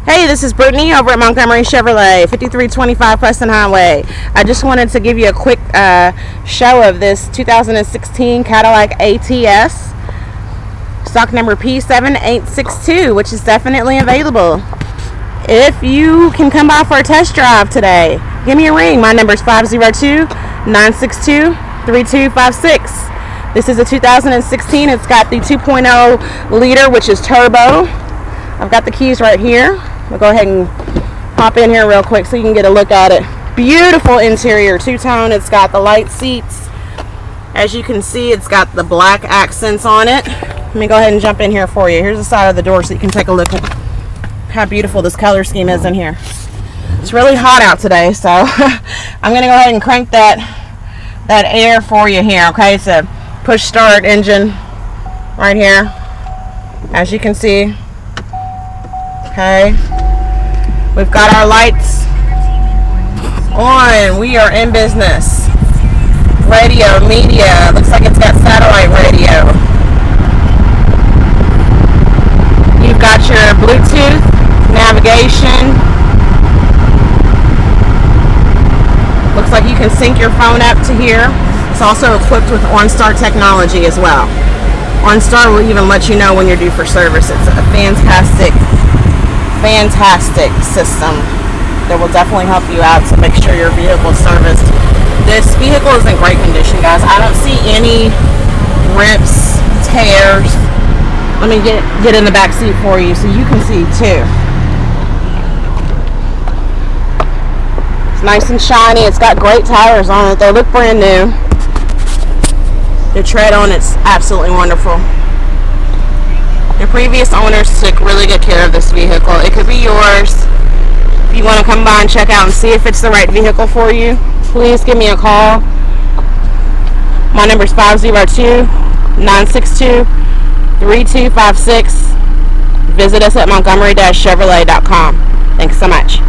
Hey, this is Brittany over at Montgomery Chevrolet, 5325 Preston Highway. I just wanted to give you a quick show of this 2016 Cadillac ATS, stock number P7862, which is definitely available. If you can come by for a test drive today, give me a ring. My number is 502-962-3256. This is a 2016. It's got the 2.0 liter, which is turbo. I've got the keys right here. We'll go ahead and hop in here real quick so you can get a look at it. Beautiful interior, two-tone. It's got the light seats. As you can see, it's got the black accents on it. Let me go ahead and jump in here for you. Here's the side of the door so you can take a look at how beautiful this color scheme is in here. It's really hot out today, so I'm going to go ahead and crank that air for you here, okay? It's a push start engine right here, as you can see. Okay, we've got our lights on. We are in business. Radio, media, looks like it's got satellite radio. You've got your Bluetooth, navigation. Looks like you can sync your phone up to here. It's also equipped with OnStar technology as well. OnStar will even let you know when you're due for service. It's a fantastic system that will definitely help you out to make sure your vehicle is serviced. This vehicle is in great condition, guys. I don't see any rips, tears. Let me get in the back seat for you so you can see too. It's nice and shiny. It's got great tires on it. They look brand new. The tread on it's absolutely wonderful. Your previous owners took really good care of this vehicle. It could be yours. If you want to come by and check out and see if it's the right vehicle for you, please give me a call. My number is 502-962-3256. Visit us at montgomery-chevrolet.com. Thanks so much.